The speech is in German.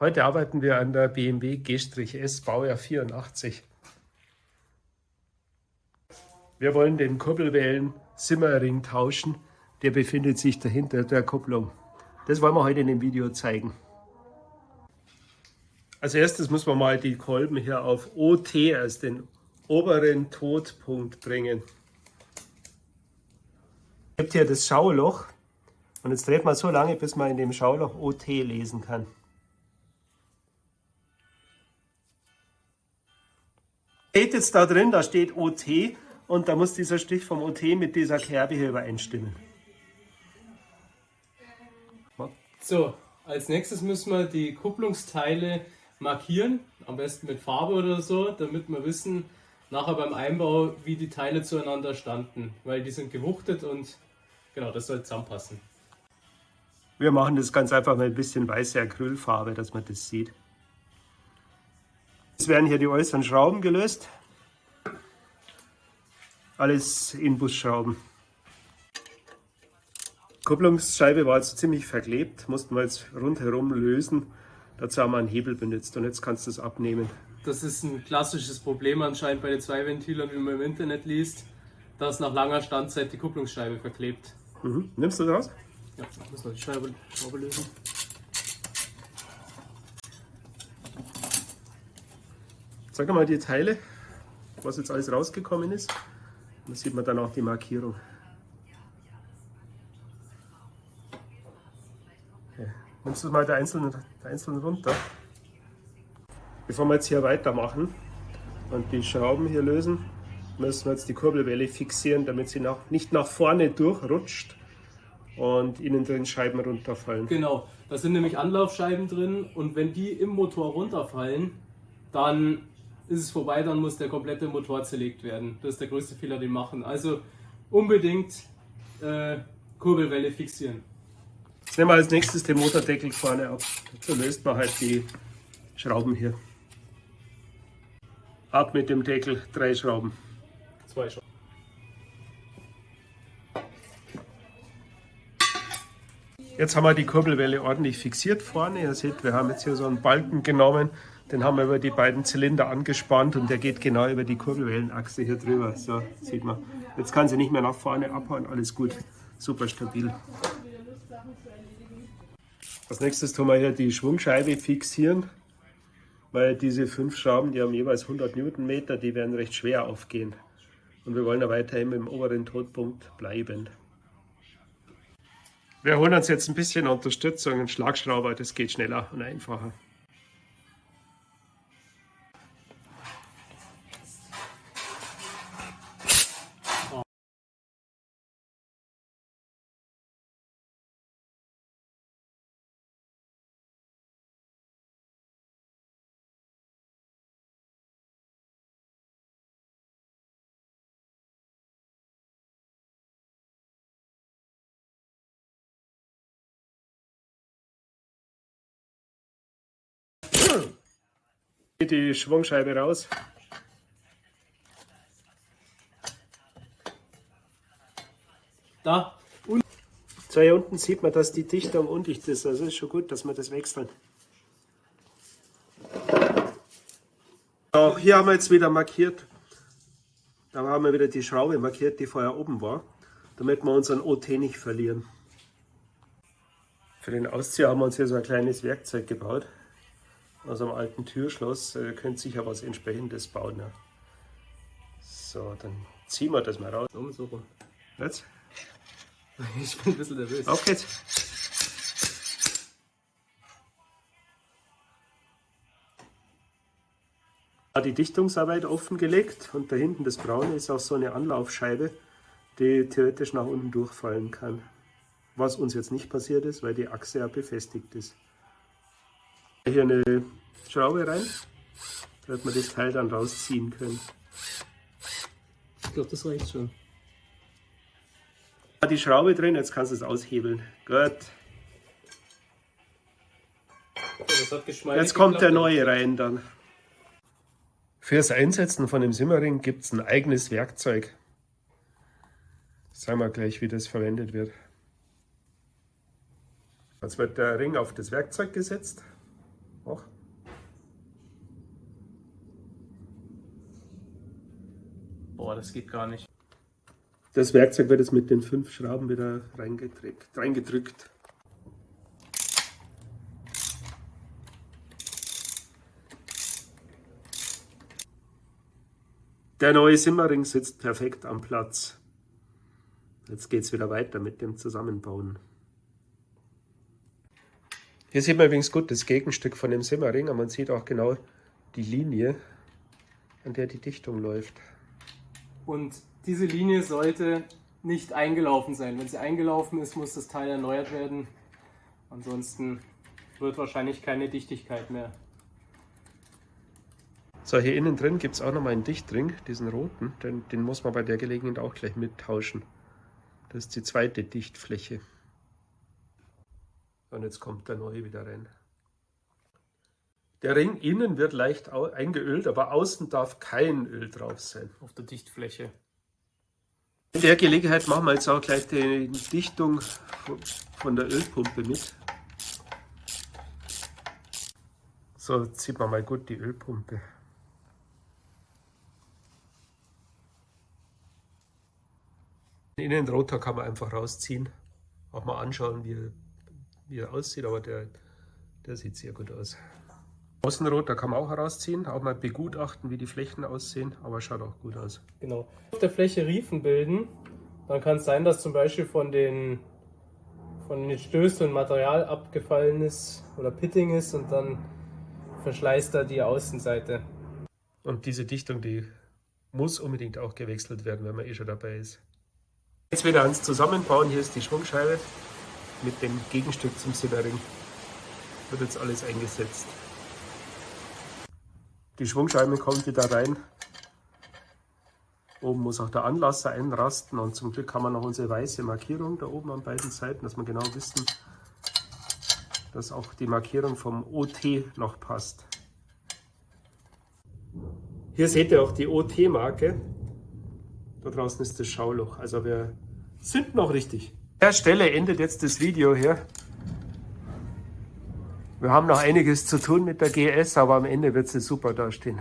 Heute arbeiten wir an der BMW G-S Baujahr 84. Wir wollen den Kurbelwellen-Simmerring tauschen. Der befindet sich dahinter der Kupplung. Das wollen wir heute in dem Video zeigen. Als erstes müssen wir mal die Kolben hier auf OT, als den oberen Totpunkt bringen. Ihr habt hier das Schauloch und jetzt dreht man so lange, bis man in dem Schauloch OT lesen kann. Steht jetzt da drin, da steht OT und da muss dieser Stich vom OT mit dieser Kerbe hier übereinstimmen. So, als nächstes müssen wir die Kupplungsteile markieren, am besten mit Farbe oder so, damit wir wissen, nachher beim Einbau, wie die Teile zueinander standen, weil die sind gewuchtet und genau, das soll zusammenpassen. Wir machen das ganz einfach mit ein bisschen weiße Acrylfarbe, dass man das sieht. Jetzt werden hier die äußeren Schrauben gelöst. Alles Inbusschrauben. Die Kupplungsscheibe war jetzt ziemlich verklebt, mussten wir jetzt rundherum lösen. Dazu haben wir einen Hebel benutzt und jetzt kannst du es abnehmen. Das ist ein klassisches Problem anscheinend bei den Zweiventilern, wie man im Internet liest, dass nach langer Standzeit die Kupplungsscheibe verklebt. Nimmst du das raus? Ja, müssen wir die Schraube lösen. Sag mal die Teile, was jetzt alles rausgekommen ist. Da sieht man dann auch die Markierung. Okay. Nimmst du mal der einzelnen runter. Bevor wir jetzt hier weitermachen und die Schrauben hier lösen, müssen wir jetzt die Kurbelwelle fixieren, damit sie nicht nach vorne durchrutscht und innen drin Scheiben runterfallen. Genau, da sind nämlich Anlaufscheiben drin und wenn die im Motor runterfallen, dann ist es vorbei, dann muss der komplette Motor zerlegt werden. Das ist der größte Fehler, den wir machen. Also unbedingt Kurbelwelle fixieren. Jetzt nehmen wir als nächstes den Motordeckel vorne ab. Dazu löst man halt die Schrauben hier. Ab mit dem Deckel, 3 Schrauben. 2 Schrauben. Jetzt haben wir die Kurbelwelle ordentlich fixiert vorne. Ihr seht, wir haben jetzt hier so einen Balken genommen. Den haben wir über die beiden Zylinder angespannt und der geht genau über die Kurbelwellenachse hier drüber. So, sieht man. Jetzt kann sie nicht mehr nach vorne abhauen, alles gut. Super stabil. Als nächstes tun wir hier die Schwungscheibe fixieren, weil diese 5 Schrauben, die haben jeweils 100 Newtonmeter, die werden recht schwer aufgehen. Und wir wollen ja weiterhin im oberen Totpunkt bleiben. Wir holen uns jetzt ein bisschen Unterstützung, einen Schlagschrauber, das geht schneller und einfacher. Geht die Schwungscheibe raus. Da. So, hier unten sieht man, dass die Dichtung undicht ist. Also ist schon gut, dass wir das wechseln. So, hier haben wir jetzt wieder markiert. Da haben wir wieder die Schraube markiert, die vorher oben war, damit wir unseren OT nicht verlieren. Für den Auszieher haben wir uns hier so ein kleines Werkzeug gebaut. Aus einem alten Türschloss. Ihr könnt sicher was Entsprechendes bauen. Ja. So, dann ziehen wir das mal raus. So rum. Jetzt? Ich bin ein bisschen nervös. Auf geht's! Die Dichtungsarbeit offengelegt und da hinten das Braune ist auch so eine Anlaufscheibe, die theoretisch nach unten durchfallen kann. Was uns jetzt nicht passiert ist, weil die Achse ja befestigt ist. Hier eine Schraube rein, damit wir das Teil dann rausziehen können. Ich glaube, das reicht schon. Die Schraube drin, jetzt kannst du es aushebeln. Gut. Das hat geschmeidig Jetzt kommt der geklappt. neue rein dann. Fürs Einsetzen von dem Simmerring gibt es ein eigenes Werkzeug. Sagen wir gleich, wie das verwendet wird. Jetzt wird der Ring auf das Werkzeug gesetzt. Boah, das geht gar nicht. Das Werkzeug wird jetzt mit den 5 Schrauben wieder reingedrückt. Der neue Simmering sitzt perfekt am Platz. Jetzt geht es wieder weiter mit dem Zusammenbauen. Hier sieht man übrigens gut das Gegenstück von dem Simmering, aber man sieht auch genau die Linie, an der die Dichtung läuft. Und diese Linie sollte nicht eingelaufen sein. Wenn sie eingelaufen ist, muss das Teil erneuert werden. Ansonsten wird wahrscheinlich keine Dichtigkeit mehr. So, hier innen drin gibt es auch nochmal einen Dichtring, diesen roten, den muss man bei der Gelegenheit auch gleich mittauschen. Das ist die zweite Dichtfläche. Und jetzt kommt der neue wieder rein. Der Ring innen wird leicht eingeölt, aber außen darf kein Öl drauf sein. Auf der Dichtfläche. In der Gelegenheit machen wir jetzt auch gleich die Dichtung von der Ölpumpe mit. So, jetzt sieht man mal gut die Ölpumpe. Den Innenrotor kann man einfach rausziehen. Auch mal anschauen, wie er aussieht, aber der sieht sehr gut aus. Außenrotor kann man auch herausziehen, auch mal begutachten, wie die Flächen aussehen, aber schaut auch gut aus. Genau. Auf der Fläche Riefen bilden, dann kann es sein, dass zum Beispiel von den Stößen Material abgefallen ist oder Pitting ist und dann verschleißt er die Außenseite. Und diese Dichtung, die muss unbedingt auch gewechselt werden, wenn man eh schon dabei ist. Jetzt wieder ans Zusammenbauen. Hier ist die Schwungscheibe mit dem Gegenstück zum Simmering. Wird jetzt alles eingesetzt. Die Schwungscheibe kommt wieder rein. Oben muss auch der Anlasser einrasten und zum Glück haben wir noch unsere weiße Markierung da oben an beiden Seiten, dass wir genau wissen, dass auch die Markierung vom OT noch passt. Hier seht ihr auch die OT-Marke. Da draußen ist das Schauloch, also wir sind noch richtig. An der Stelle endet jetzt das Video hier. Wir haben noch einiges zu tun mit der GS, aber am Ende wird sie super dastehen.